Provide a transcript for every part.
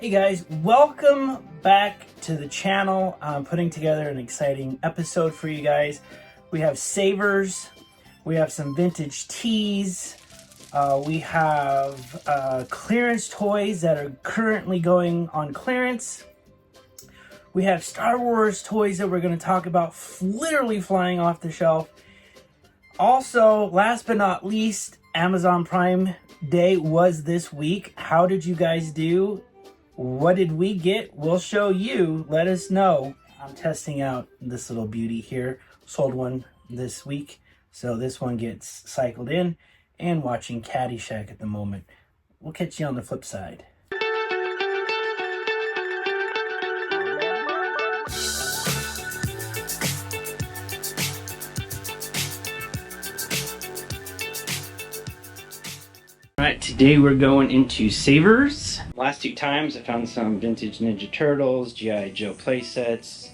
Hey guys, welcome back to the channel. I'm putting together an exciting episode for you guys. We have savers, we have some vintage teas, we have clearance toys that are currently going on clearance. We have Star Wars toys that we're going to talk about literally flying off the shelf. Also, last but not least, Amazon Prime Day was this week. How did you guys do? What did we get? We'll show you. Let us know. I'm testing out this little beauty here. Sold one this week. So this one gets cycled in and watching Caddyshack at the moment. We'll catch you on the flip side. Alright, today we're going into savers. Last two times I found some vintage Ninja Turtles, G.I. Joe playsets.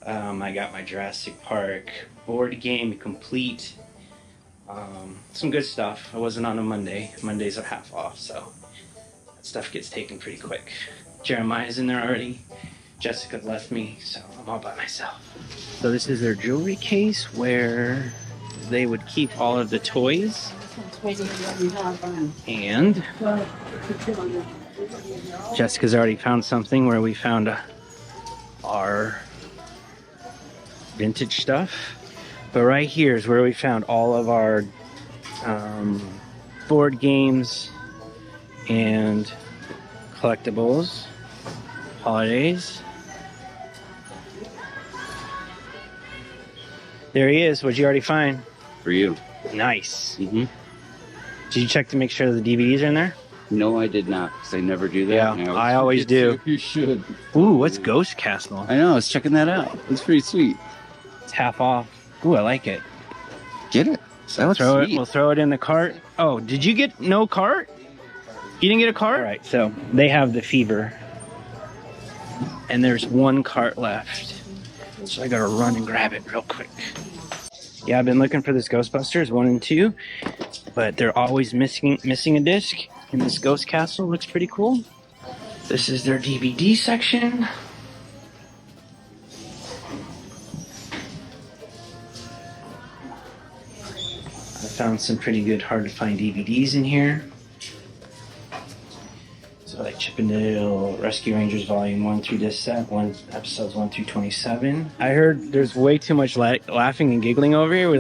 I got my Jurassic Park board game complete. Some good stuff. I wasn't on a Monday. Mondays are half off, so that stuff gets taken pretty quick. Jeremiah's in there already. Jessica left me, so I'm all by myself. So this is their jewelry case where they would keep all of the toys. And Jessica's already found something where we found our vintage stuff. But right here is where we found all of our board games and collectibles, holidays. There he is. What'd you already find? For you. Nice. Mm-hmm. Did you check to make sure the DVDs are in there? No, I did not, because I never do that. Yeah, I always do. You should. Ooh, what's Ghost Castle? I know, I was checking that out. It's pretty sweet. It's half off. Ooh, I like it. Get it. That looks sweet. We'll throw it in the cart. Oh, did you get no cart? You didn't get a cart? All right, so they have the Fever. And there's one cart left. So I gotta run and grab it real quick. Yeah, I've been looking for this Ghostbusters 1 and 2, but they're always missing a disc. And this Ghost Castle looks pretty cool. This is their DVD section. I found some pretty good hard to find DVDs in here. So like Chip 'n Dale, Rescue Rangers Volume 1 through this set, episodes 1 through 27. I heard there's way too much laughing and giggling over here.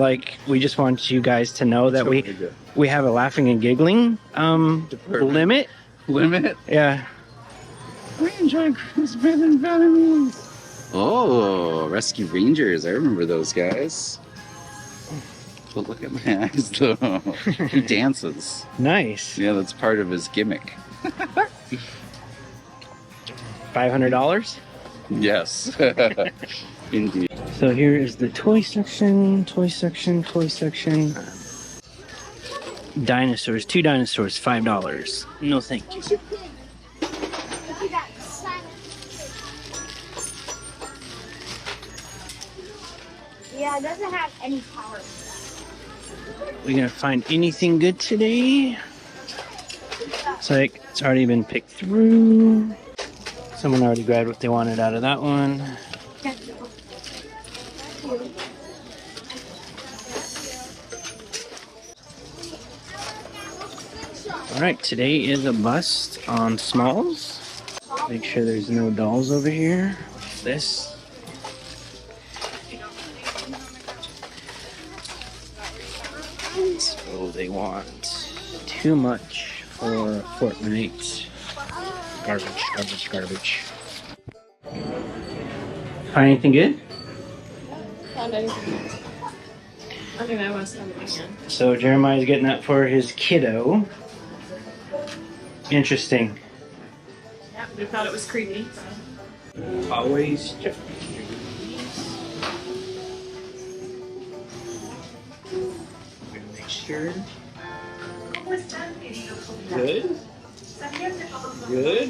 We just want you guys to know that we have a laughing and giggling limit. Limit? Yeah. We enjoy Christmas and families. Oh, Rescue Rangers. I remember those guys. But look at my eyes, though. He dances. Nice. Yeah, that's part of his gimmick. $500? Yes. Indeed. So here is the toy section. Dinosaurs, 2 dinosaurs, $5. No thank you. Yeah, it doesn't have any power. We gonna find anything good today? It's like it's already been picked through. Someone already grabbed what they wanted out of that one. Alright, today is a bust on Smalls. Make sure there's no dolls over here. This. So they want too much for a fortnight. Garbage. Find anything good? Found anything. I think that was something again. So Jeremiah's getting that for his kiddo. Interesting. Yeah, we thought it was creepy. Always check. Make sure. Good. Good.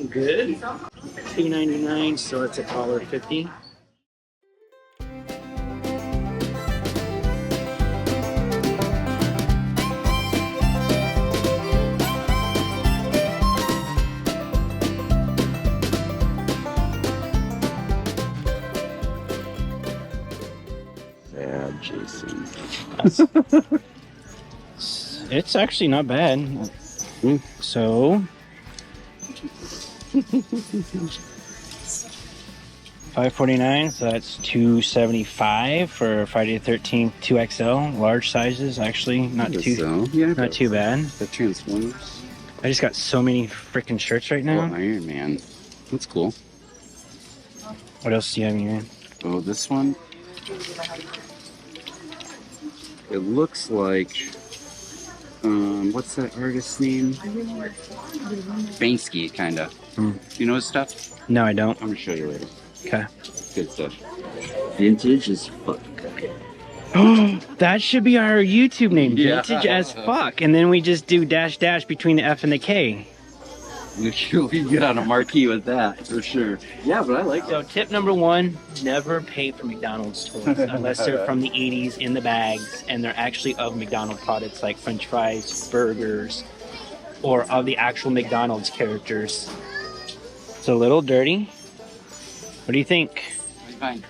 Good. $2.99, so it's $1.50. It's actually not bad. Mm. So $5.49, so that's $2.75 for Friday the 13th 2XL. Large sizes, actually, not too bad. The Transformers. I just got so many freaking shirts right now. Oh, Iron Man. That's cool. What else do you have in here? Oh, this one. It looks like, what's that artist's name? Banksy, kind of. Hmm. You know his stuff? No, I don't. I'm gonna show you later. Okay. Good stuff. Vintage as fuck. That should be our YouTube name, Yeah. Vintage as fuck. And then we just do dash dash between the F and the K. We can get on a marquee with that, for sure. Yeah, but I like it. So tip number one, never pay for McDonald's toys unless they're from the 80s in the bags and they're actually of McDonald's products like French fries, burgers, or of the actual McDonald's characters. It's a little dirty. What do you think? Fine.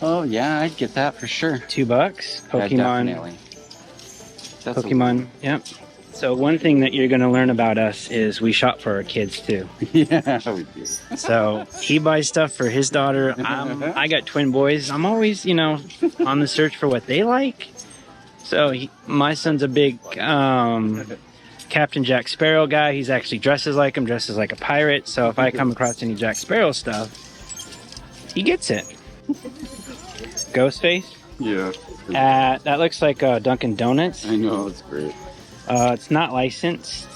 Oh yeah, I'd get that for sure. $2. Pokemon. Yeah, definitely. That's Pokemon. Yep. So one thing that you're going to learn about us is we shop for our kids too. Yeah, we do. So he buys stuff for his daughter. I got twin boys. I'm always, on the search for what they like. So my son's a big Captain Jack Sparrow guy. He's actually dresses like him, dresses like a pirate. So if I come across any Jack Sparrow stuff, he gets it. Ghostface. Yeah. That looks like Dunkin' Donuts. I know, it's great. It's not licensed.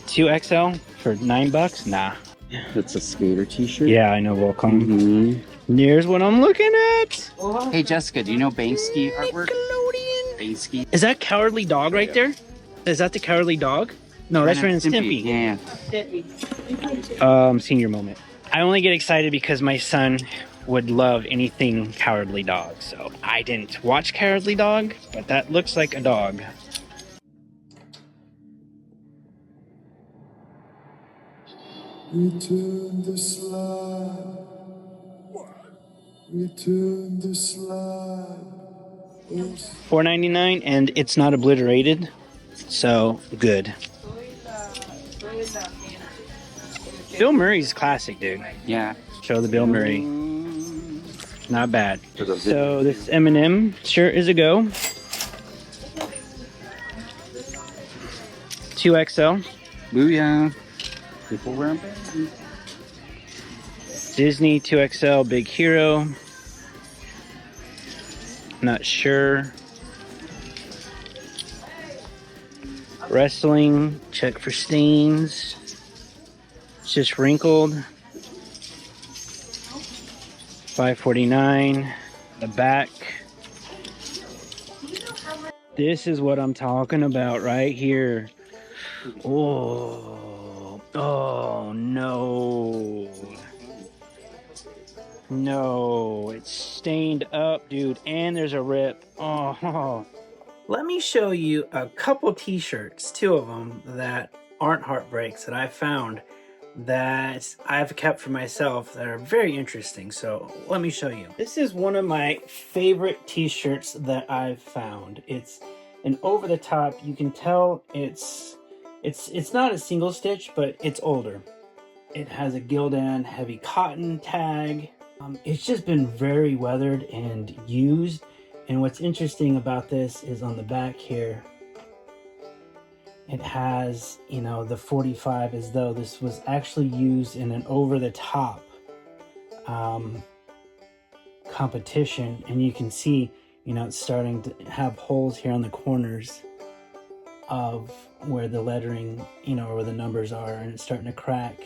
2XL for $9? Nah. It's a skater t-shirt. Yeah, I know Volcom. Mm-hmm. Here's what I'm looking at. Hey Jessica, do you know Banksy artwork? Nickelodeon. Banksy. Is that Cowardly Dog right there? Is that the Cowardly Dog? No, that's Ren and Stimpy. Yeah. Senior moment. I only get excited because my son would love anything Cowardly Dog. So I didn't watch Cowardly Dog, but that looks like a dog. Return the slide. Return the slide. $4.99 and it's not obliterated. So good. Bill Murray's classic, dude. Yeah. Show the Bill Murray. Not bad. So this M&M shirt is a go. 2XL. Booyah. People wear them. Disney 2XL Big Hero. Not sure. Wrestling. Check for stains. It's just wrinkled. $5.49. The back. This is what I'm talking about right here. Oh no. No, it's stained up, dude, and there's a rip. Oh. Let me show you a couple t-shirts, 2 of them that aren't heartbreaks that I found that I've kept for myself that are very interesting. So let me show you. This is one of my favorite t-shirts that I've found. It's an over the top. You can tell it's not a single stitch, but it's older. It has a Gildan heavy cotton tag. It's just been very weathered and used. And what's interesting about this is on the back here, it has, the 45 as though this was actually used in an over-the-top competition. And you can see, it's starting to have holes here on the corners of where the lettering, or where the numbers are, and it's starting to crack.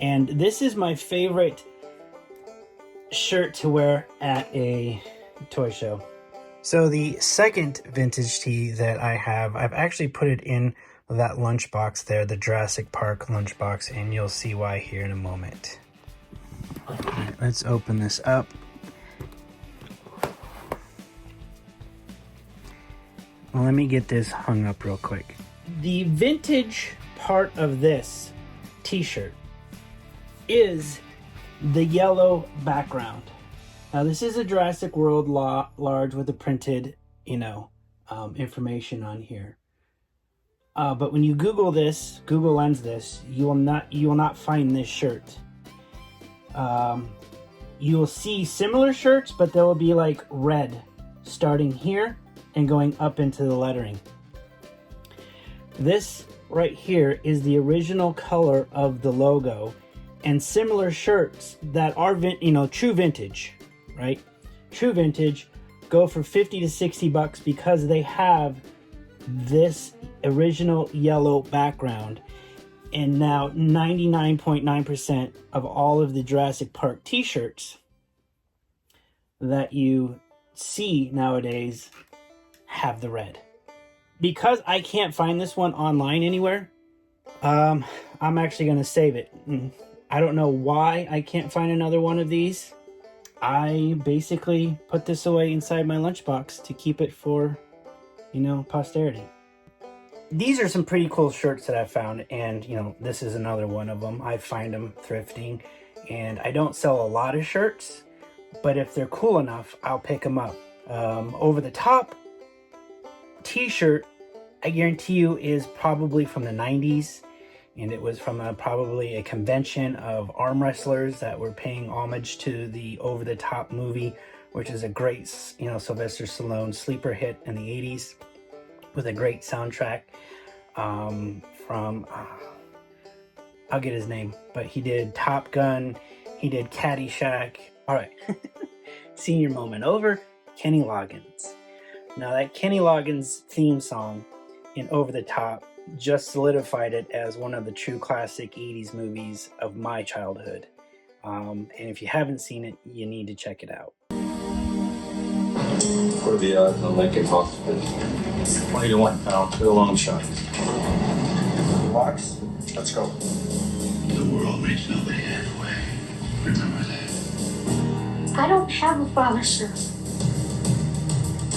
And this is my favorite shirt to wear at a toy show. So the second vintage tee that I have, I've actually put it in that lunchbox there, the Jurassic Park lunchbox, and you'll see why here in a moment. All right, let's open this up. Well, let me get this hung up real quick. The vintage part of this t-shirt is the yellow background. Now this is a Jurassic World large with the printed, information on here. But when you Google Lens this, you will not find this shirt. You will see similar shirts, but they will be like red, starting here and going up into the lettering. This right here is the original color of the logo, and similar shirts that are true vintage, right? True vintage go for $50 to $60 because they have this original yellow background. And now 99.9% of all of the Jurassic Park t-shirts that you see nowadays have the red. Because I can't find this one online anywhere, I'm actually going to save it. I don't know why I can't find another one of these. I basically put this away inside my lunchbox to keep it for, posterity. These are some pretty cool shirts that I've found, and this is another one of them. I find them thrifting, and I don't sell a lot of shirts, but if they're cool enough, I'll pick them up. Over the top t-shirt, I guarantee you, is probably from the 90s, and it was from probably a convention of arm wrestlers that were paying homage to the Over the Top movie, which is a great, Sylvester Stallone sleeper hit in the 80s with a great soundtrack from, I'll get his name, but he did Top Gun, he did Caddyshack. All right, senior moment over, Kenny Loggins. Now that Kenny Loggins theme song in Over the Top just solidified it as one of the true classic 80s movies of my childhood. And if you haven't seen it, you need to check it out. What are the odds on Lincoln Hospital? 20 to 1, pal. To the long shot. Box? Let's go. The world meets nobody halfway. Remember that. I don't have a father, sir.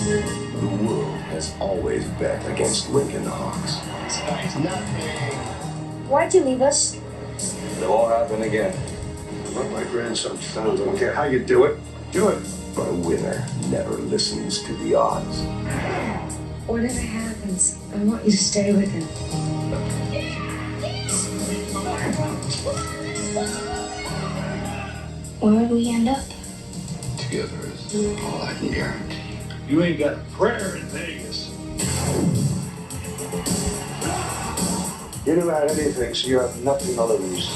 The world has always bet against Lincoln Hawks. Why'd you leave us? It'll all happen again. What my grandson found, I don't care how you do it. Do it. But a winner never listens to the odds. Whatever happens, I want you to stay with him. Where do we end up? Together is all I can guarantee. You ain't got a prayer in Vegas. You do about anything, so you have nothing to lose.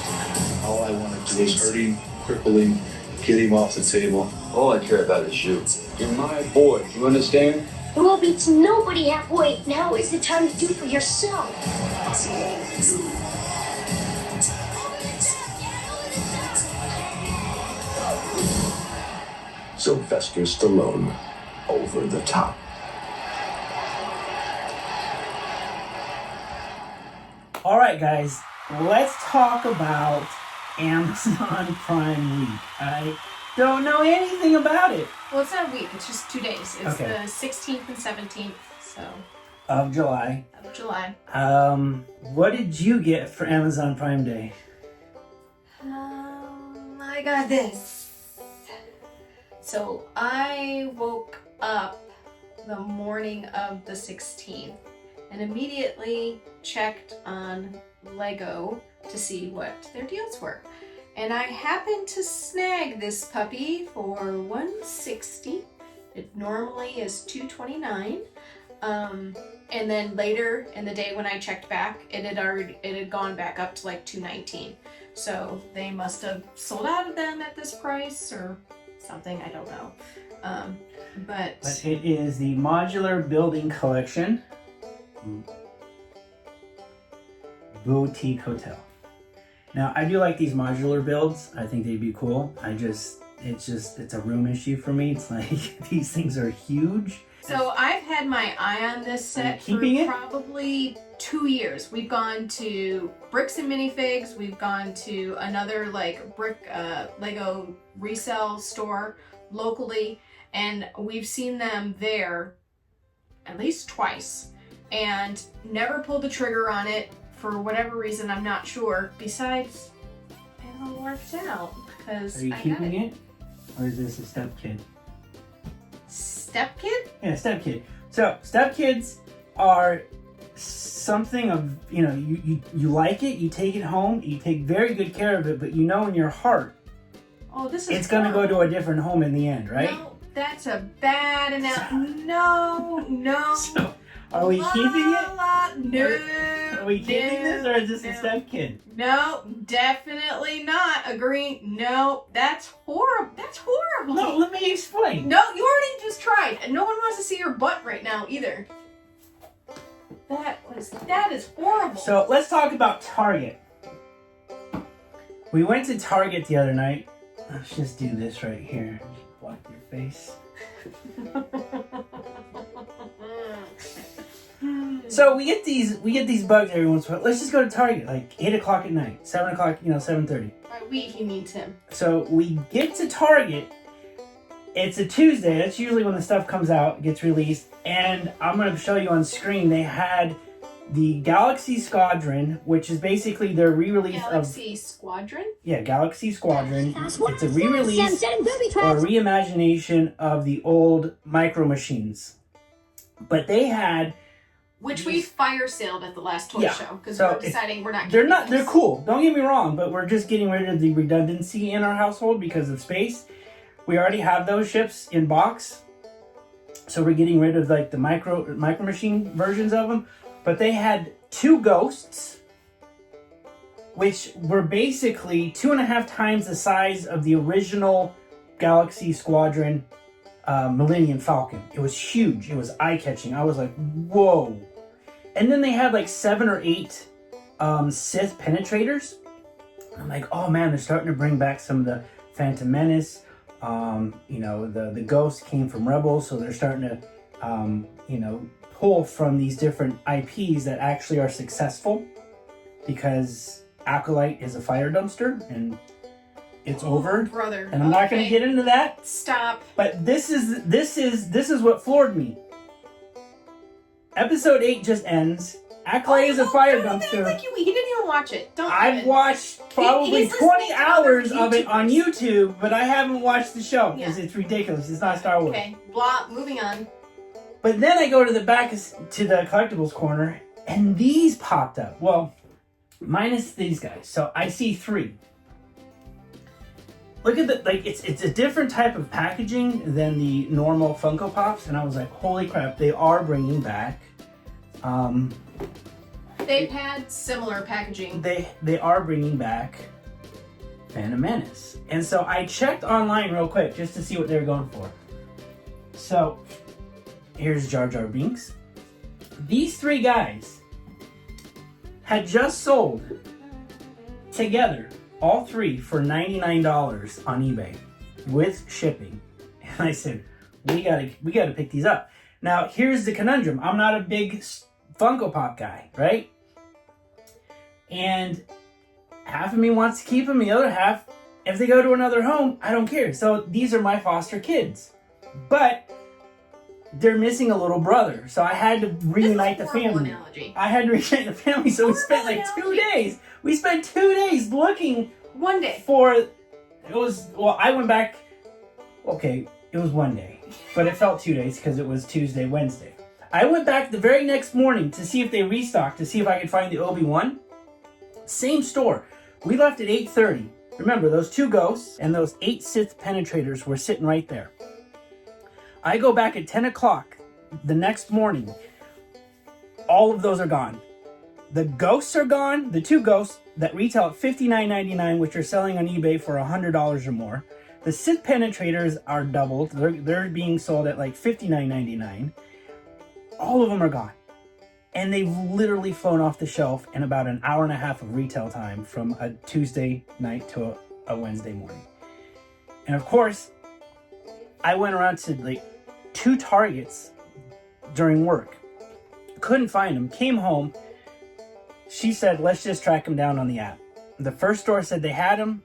All I want to do is hurt him, cripple him, get him off the table. All I care about is you. You're my boy. You understand? The world beats nobody halfway. Now is the time to do for yourself. Sylvester Stallone, Over the Top. All right, guys, let's talk about Amazon Prime Week. I don't know anything about it. Well, it's not a week. It's just 2 days. It's Okay. the 16th and 17th, Of July. of July. What did you get for Amazon Prime Day? I got this. So I woke up the morning of the 16th and immediately checked on Lego to see what their deals were. And I happened to snag this puppy for $160. It normally is $229. And then later in the day when I checked back, it had gone back up to like $219. So they must have sold out of them at this price or something, I don't know. But it is the Modular Building Collection Boutique Hotel. Now, I do like these modular builds. I think they'd be cool. It's a room issue for me. It's like, these things are huge. so I've had my eye on this set for keeping it? probably 2 years. We've gone to Bricks and Minifigs. We've gone to another like brick Lego resale store locally, and we've seen them there at least twice and never pulled the trigger on it for whatever reason. I'm not sure. Besides, it all worked out because Are you I got keeping it. it? Or is this a stepkid? Stepkid? Yeah, stepkid. So stepkids are something of, you like it, you take it home, you take very good care of it, but you know in your heart it's going to go to a different home in the end, right? No, that's a bad analogy. No. So, are we keeping it? No. Are we keeping this, or is this a stepkid? No, definitely not. Agree. No, that's horrible. That's horrible. No, let me explain. No, you already just tried. And no one wants to see your butt right now either. That is horrible. So let's talk about Target. We went to Target the other night. Let's just do this right here. Block your face. So we get these bugs every once in a while. Let's just go to Target, like 8 o'clock at night, 7 o'clock, 7:30. By we, he means him. So we get to Target. It's a Tuesday. That's usually when the stuff comes out, gets released. And I'm going to show you on screen. They had the Galaxy Squadron, which is basically their re-release Galaxy Squadron? Yeah, Galaxy Squadron. It's a re-release or a reimagination of the old Micro Machines. But they had... Which we fire sailed at the last toy show because we're deciding we're not. They're cool. Don't get me wrong, but we're just getting rid of the redundancy in our household because of space. We already have those ships in box, so we're getting rid of like the micro machine versions of them. But they had 2 ghosts, which were basically 2.5 times the size of the original Galaxy Squadron Millennium Falcon. It was huge. It was eye-catching. I was like, whoa. And then they had like 7 or 8 Sith penetrators. I'm like, oh man, they're starting to bring back some of the Phantom Menace. The Ghost came from Rebels, so they're starting to, pull from these different IPs that actually are successful, because Acolyte is a fire dumpster and it's over. Brother. And I'm not going to get into that. Stop. But this is what floored me. Episode 8 just ends. Acolyte is a fire dumpster. He didn't even watch it. I've watched probably 20 hours of it on YouTube, but I haven't watched the show because it's ridiculous. It's not Star Wars. Okay, blah, moving on. But then I go to the back to the collectibles corner, and these popped up. Well, minus these guys. So I see 3. Look at it's a different type of packaging than the normal Funko Pops, and I was like, holy crap, they are bringing back. They've had similar packaging. They are bringing back Phantom Menace, and so I checked online real quick just to see what they were going for. So here's Jar Jar Binks. These 3 guys had just sold together, all 3, for $99 on eBay with shipping. And I said, we gotta pick these up. Now here's the conundrum. I'm not a big Funko Pop guy, right? And half of me wants to keep them, the other half, if they go to another home, I don't care. So these are my foster kids. But they're missing a little brother. So I had to reunite the family. Analogy. I had to reunite the family, so we spent like 2 days. We spent 2 days looking. 1 day. I went back, okay, it was 1 day. But it felt 2 days because it was Tuesday, Wednesday. I went back the very next morning to see if they restocked, to see if I could find the Obi-Wan. Same store. We left at 8:30. Remember, those 2 ghosts and those 8 Sith penetrators were sitting right there. I go back at 10 o'clock the next morning. All of those are gone. The ghosts are gone. The 2 ghosts that retail at $59.99, which are selling on eBay for $100 or more. The Sith penetrators are doubled. They're being sold at like $59.99. All of them are gone. And they've literally flown off the shelf in about an hour and a half of retail time from a Tuesday night to a Wednesday morning. And of course, I went around to like 2 Targets during work. Couldn't find them. Came home. She said, let's just track them down on the app. The first store said they had them.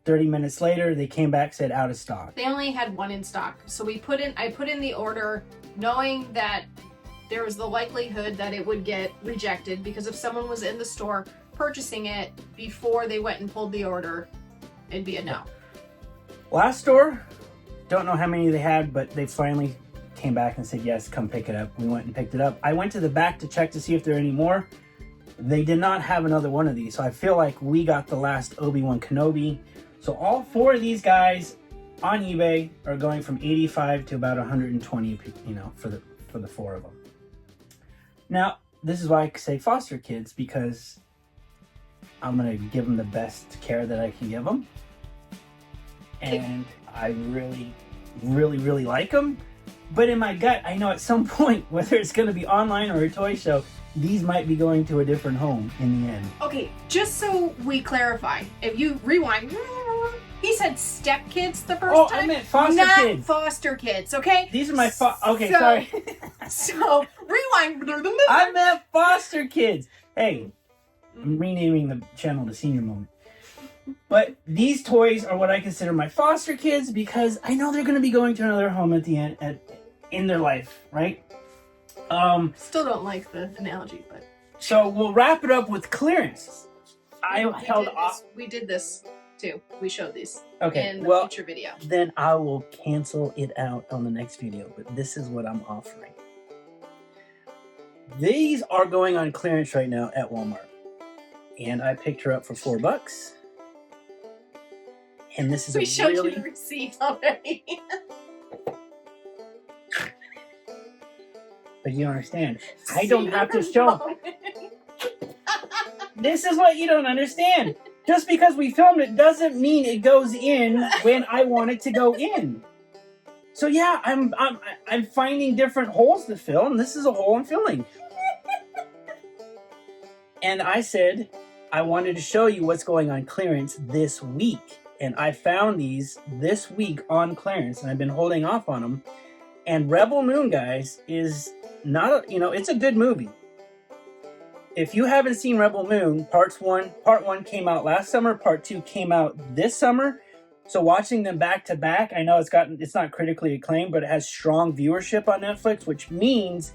30 minutes later, they came back, said out of stock. They only had 1 in stock. So I put in the order knowing that there was the likelihood that it would get rejected because if someone was in the store purchasing it before they went and pulled the order, it'd be a no. Last store Don't know how many they had, but they finally came back and said, yes, come pick it up. We went and picked it up. I went to the back to check to see if there are any more. They did not have another one of these. So I feel like we got the last Obi-Wan Kenobi. So all 4 of these guys on eBay are going from 85 to about 120, you know, for the 4 of them. Now, this is why I say foster kids, because I'm going to give them the best care that I can give them. And I really, really, really like them. But in my gut, I know at some point, whether it's going to be online or a toy show, these might be going to a different home in the end. Okay, just so we clarify, if you rewind, he said stepkids the first time. I meant foster not kids. Foster kids, okay? These are my okay, sorry. So, rewind. I meant foster kids. Hey, I'm renaming the channel to Senior Moment. But these toys are what I consider my foster kids because I know they're going to be going to another home at the end in their life, right? Still don't like the analogy, but so we'll wrap it up with clearance. We did this too. We showed these in the future video. Then I will cancel it out on the next video, but this is what I'm offering. These are going on clearance right now at Walmart. And I picked her up for $4. And this is we showed you the receipt already. But you don't understand. I don't have to show. This is what you don't understand. Just because we filmed it doesn't mean it goes in when I want it to go in. So yeah, I'm finding different holes to fill, and this is a hole I'm filling. And I said I wanted to show you what's going on clearance this week. And I found these this week on clearance, and I've been holding off on them. And Rebel Moon, guys, is not it's a good movie. If you haven't seen Rebel Moon, part 1 came out last summer, part 2 came out this summer. So watching them back to back, I know it's not critically acclaimed, but it has strong viewership on Netflix, which means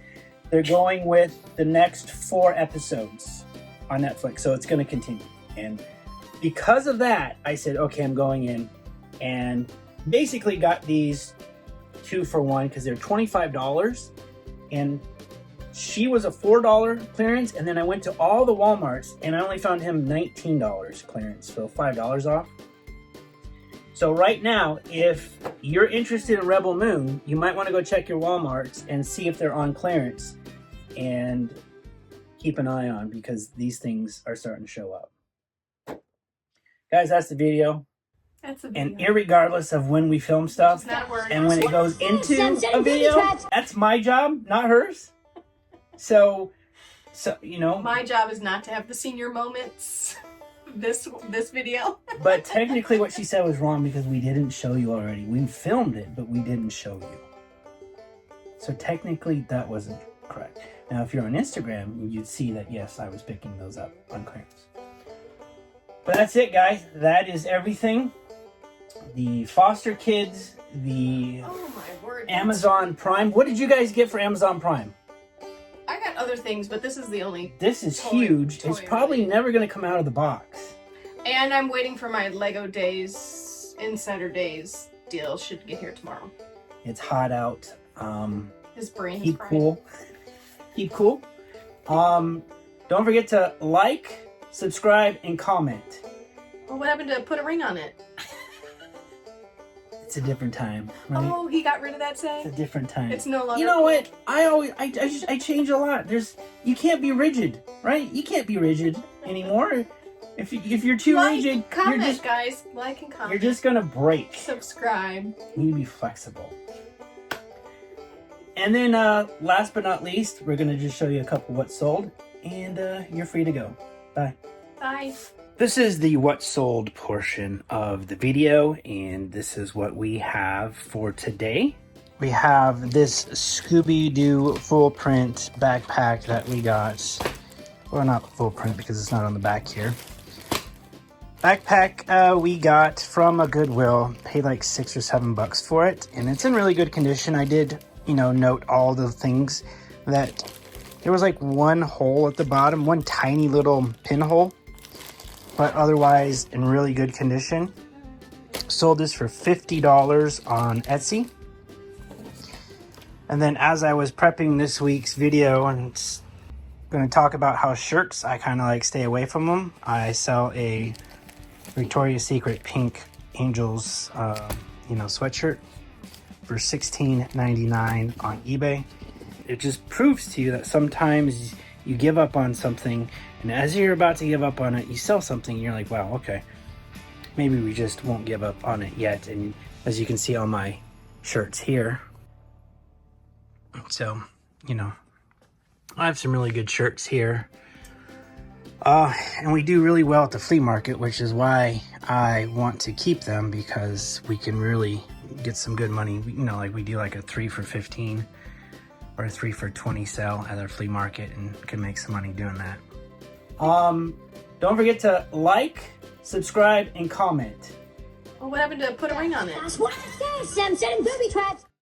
they're going with the next 4 episodes on Netflix. So it's going to continue. And because of that, I said, okay, I'm going in and basically got these 2 for 1 because they're $25. And she was a $4 clearance. And then I went to all the Walmarts and I only found him $19 clearance. So $5 off. So right now, if you're interested in Rebel Moon, you might want to go check your Walmarts and see if they're on clearance and keep an eye on because these things are starting to show up. Guys, that's the video. And irregardless of when we film stuff and when it goes into a video, that's my job, not hers. So my job is not to have the senior moments this video. But technically what she said was wrong because we didn't show you already. We filmed it, but we didn't show you. So technically that wasn't correct. Now, if you're on Instagram, you'd see that, yes, I was picking those up on clearance. But that's it, guys. That is everything. The foster kids, the Amazon Prime. What did you guys get for Amazon Prime? I got other things, but this is the only. This is huge. It's probably never going to come out of the box. And I'm waiting for my Lego Days, Insider Days deal. Should get here tomorrow. It's hot out. His brain. Keep cool. Keep cool. Don't forget to like, subscribe, and comment. Well, what happened to put a ring on it? It's a different time, right? Oh, he got rid of that saying? It's a different time. It's no longer. You know what? I change a lot. You can't be rigid, right? You can't be rigid anymore. If you're too rigid, comment, you're just, guys. Like and comment. You're just gonna break. Subscribe. You need to be flexible. And then, last but not least, we're gonna just show you a couple what sold, and you're free to go. Bye. Bye. This is the what sold portion of the video, and this is what we have for today. We have this Scooby-Doo full print backpack that we got. Well, not full print because it's not on the back here. Backpack we got from a Goodwill. Paid like $6 or $7 for it, and it's in really good condition. I did, note all the things that there was like one hole at the bottom, one tiny little pinhole, but otherwise in really good condition. Sold this for $50 on Etsy. And then as I was prepping this week's video and going to talk about how shirts, I kind of like stay away from them. I sell a Victoria's Secret pink Angels, sweatshirt for $16.99 on eBay. It just proves to you that sometimes you give up on something, and as you're about to give up on it, you sell something and you're like, wow, okay, maybe we just won't give up on it yet. And as you can see on my shirts here, so, I have some really good shirts here. And we do really well at the flea market, which is why I want to keep them, because we can really get some good money. Like we do like a 3 for $15 or a 3 for $20 sale at our flea market, and can make some money doing that. Don't forget to like, subscribe, and comment. Well, what happened to put a ring on it? That's what I said, Simpson. Booby traps.